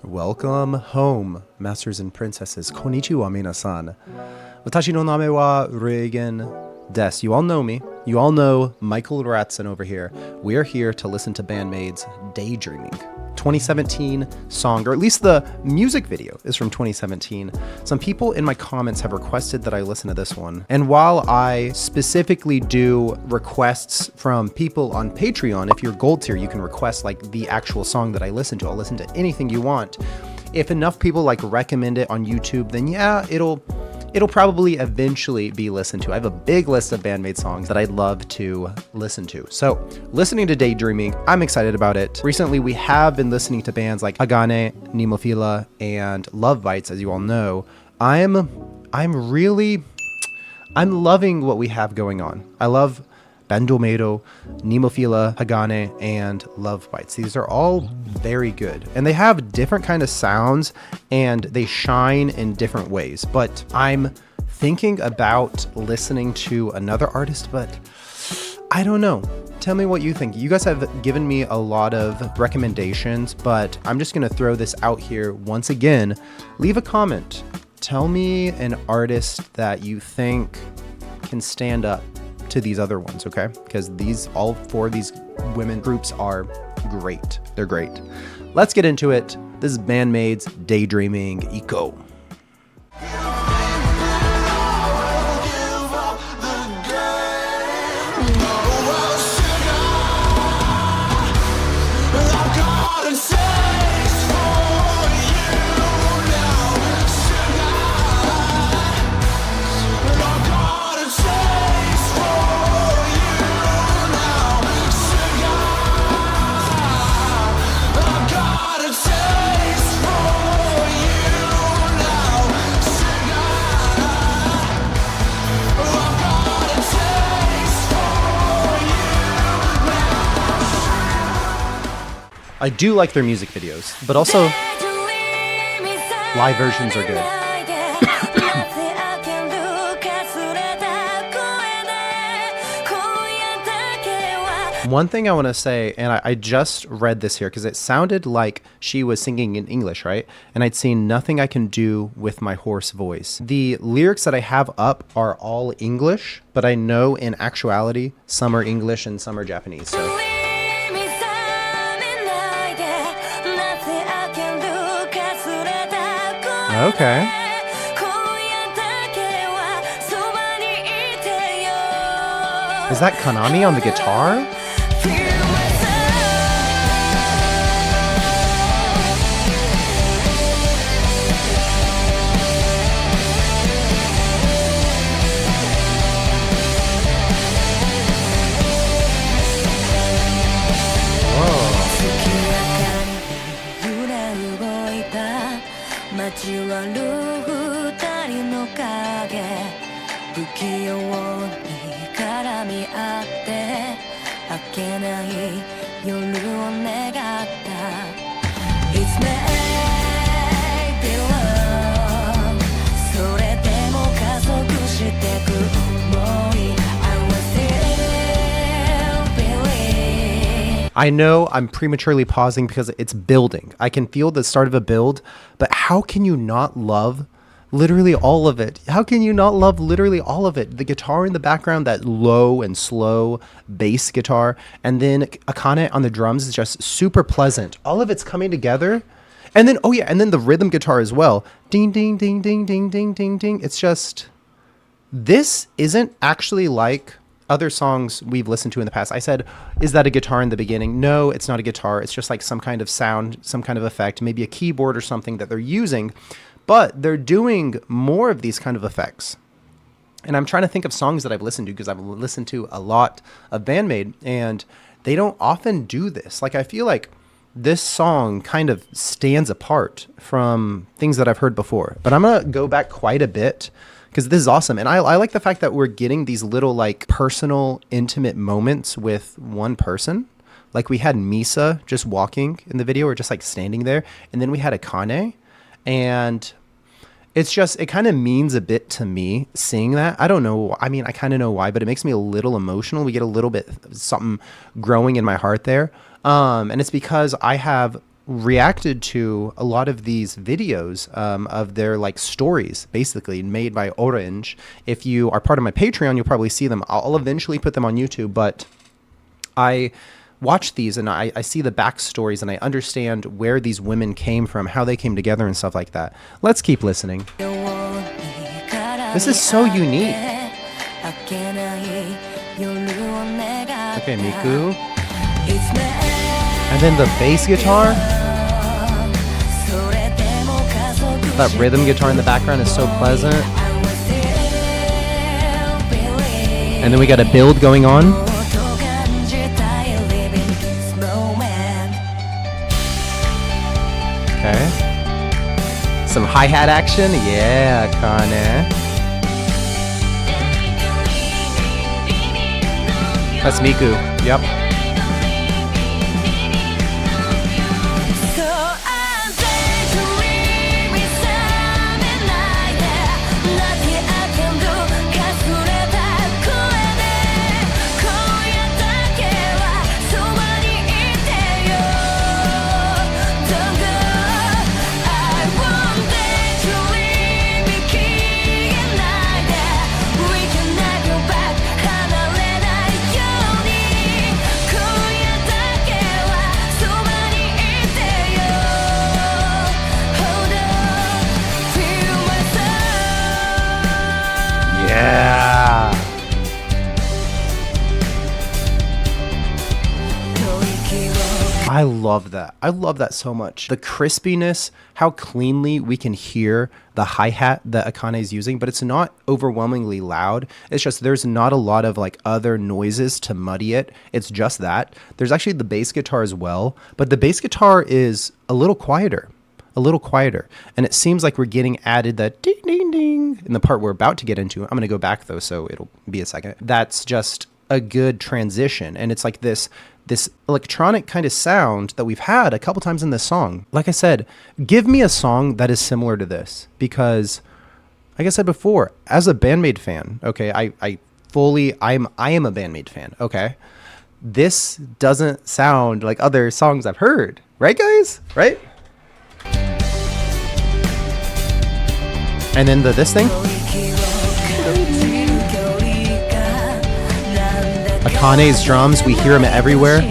Welcome home, masters and princesses. Konnichiwa, minasan. Watashi no name wa Reagan des. You all know me. You all know Michael Ratson over here. We are here to listen to BandMaid's Daydreaming. 2017 song, or at least the music video is from 2017. Some people in my comments have requested that I listen to this one. And while I specifically do requests from people on Patreon, if you're gold tier, you can request like the actual song that I listen to. I'll listen to anything you want. If enough people like recommend it on YouTube, then yeah, it'll probably eventually be listened to. I have a big list of BandMaid songs that I'd love to listen to. So listening to Daydreaming, I'm excited about it. Recently, we have been listening to bands like Akane, Nemophila, and Love Bites, as you all know. I'm loving what we have going on. I love BandMaid, Nemophila, Akane, and Love Bites. These are all very good. And they have different kind of sounds and they shine in different ways. But I'm thinking about listening to another artist, but I don't know. Tell me what you think. You guys have given me a lot of recommendations, but I'm just going to throw this out here once again. Leave a comment. Tell me an artist that you think can stand up to these other ones, okay? Because all four of these women groups are great. They're great. Let's get into it. This is BandMaid's Daydreaming Eco. I do like their music videos, but also live versions are good. One thing I want to say, and I just read this here because it sounded like she was singing in English, right? And I'd seen Nothing I Can Do with My Hoarse Voice. The lyrics that I have up are all English, but I know in actuality, some are English and some are Japanese. So. Okay. Is that Kanami on the guitar? I know I'm prematurely pausing because it's building. I can feel the start of a build, but how can you not love literally all of it? How can you not love literally all of it? The guitar in the background, that low and slow bass guitar, and then Akane on the drums is just super pleasant. All of it's coming together. And then, oh yeah, and then the rhythm guitar as well. Ding, ding, ding, ding, ding, ding, ding, ding. It's just, this isn't actually like other songs we've listened to in the past. I said, is that a guitar in the beginning? No, it's not a guitar. It's just like some kind of sound, some kind of effect, maybe a keyboard or something that they're using, but they're doing more of these kind of effects. And I'm trying to think of songs that I've listened to because I've listened to a lot of BandMaid and they don't often do this. Like, I feel like this song kind of stands apart from things that I've heard before, but I'm going to go back quite a bit because this is awesome. And I like the fact that we're getting these little like personal, intimate moments with one person. Like we had Misa just walking in the video or just like standing there. And then we had Akane. And it's just, it kind of means a bit to me seeing that. I don't know. I mean, I kind of know why, but it makes me a little emotional. We get a little bit something growing in my heart there. And it's because I have reacted to a lot of these videos of their like stories, basically made by Orange. If you are part of my Patreon, you'll probably see them. I'll eventually put them on YouTube, but I watch these and I see the backstories and I understand where these women came from, how they came together and stuff like that. Let's keep listening. This is so unique. Okay, Miku. And then the bass guitar. That rhythm guitar in the background is so pleasant. And then we got a build going on. Okay. Some hi-hat action. Yeah, Akane. That's Miku. Yep. Yeah. I love that. I love that so much. The crispiness, how cleanly we can hear the hi-hat that Akane is using, but it's not overwhelmingly loud. It's just there's not a lot of like other noises to muddy it. It's just that. There's actually the bass guitar as well, but the bass guitar is a little quieter. And it seems like we're getting added that ding ding ding in the part we're about to get into. I'm going to go back though, so it'll be a second. That's just a good transition, and it's like this electronic kind of sound that we've had a couple times in this song. Like I said, give me a song that is similar to this, because like I said before, as a BandMaid fan, okay, I am a BandMaid fan, okay? This doesn't sound like other songs I've heard, right guys? Right? And then this thing. Akane's drums, we hear them everywhere.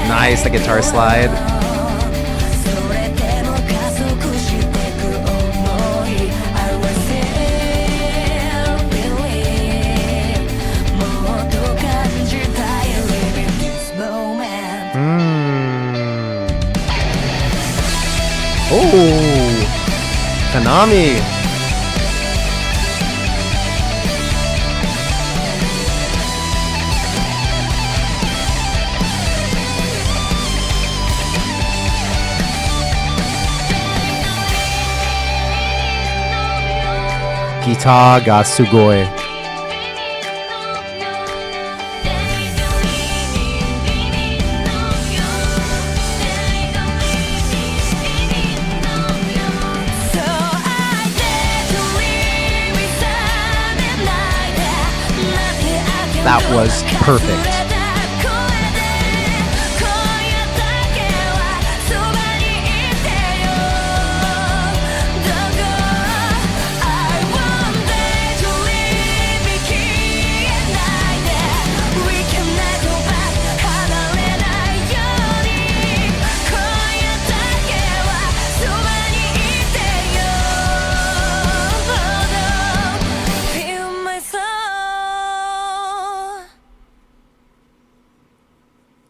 Nice, the guitar slide. Oh, Kanami. Guitar ga sugoi. That was perfect.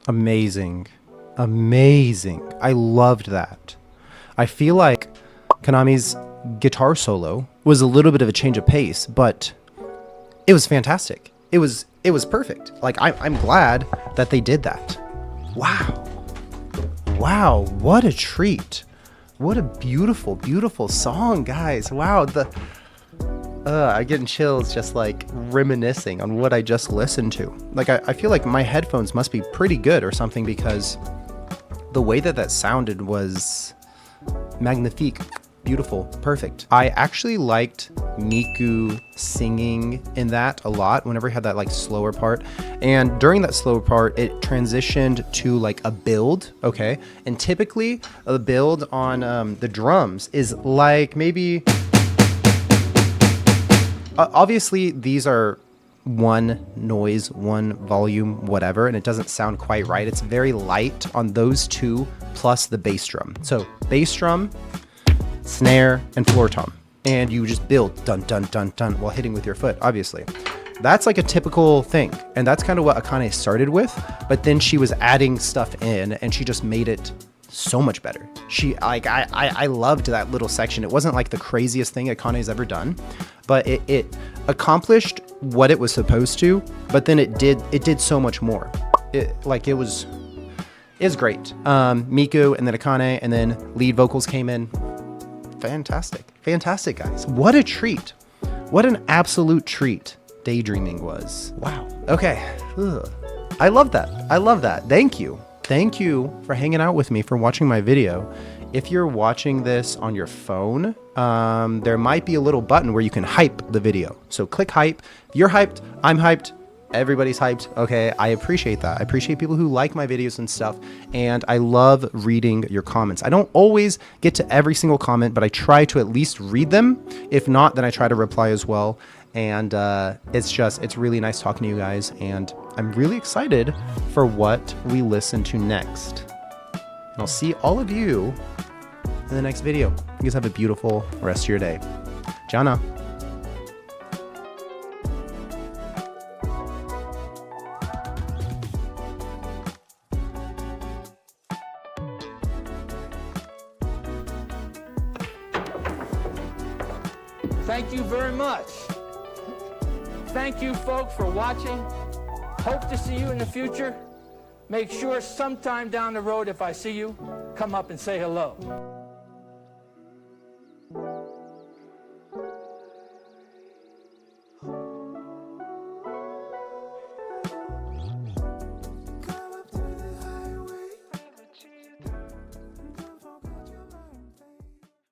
Amazing. Amazing. I loved that. I feel like Kanami's guitar solo was a little bit of a change of pace, but it was fantastic. It was perfect. Like I'm glad that they did that. Wow. Wow, what a treat. What a beautiful, beautiful song, guys. Wow, I'm getting chills just like reminiscing on what I just listened to. Like I feel like my headphones must be pretty good or something, because the way that sounded was magnifique. beautiful, perfect. I actually liked Miku singing in that a lot whenever he had that like slower part. And during that slower part, it transitioned to like a build, okay? And typically a build on the drums is like maybe... obviously, these are one noise, one volume, whatever, and it doesn't sound quite right. It's very light on those two plus the bass drum. So bass drum, snare, and floor tom. And you just build dun, dun, dun, dun while hitting with your foot, obviously. That's like a typical thing. And that's kind of what Akane started with, but then she was adding stuff in and she just made it so much better. I loved that little section. It wasn't like the craziest thing Akane's ever done, but it accomplished what it was supposed to, but then it did so much more. It was great. Miku and then Akane and then lead vocals came in. Fantastic guys. What a treat. What an absolute treat Daydreaming was. Wow. Okay. Ugh. I love that. Thank you for hanging out with me, for watching my video. If you're watching this on your phone, there might be a little button where you can hype the video. So click hype. If you're hyped, I'm hyped, everybody's hyped. Okay, I appreciate that. I appreciate people who like my videos and stuff, and I love reading your comments. I don't always get to every single comment, but I try to at least read them. If not, then I try to reply as well. And it's really nice talking to you guys, and I'm really excited for what we listen to next. And I'll see all of you in the next video. You guys have a beautiful rest of your day. Jana. Thank you very much. Thank you, folks, for watching. Hope to see you in the future. Make sure sometime down the road, if I see you, come up and say hello.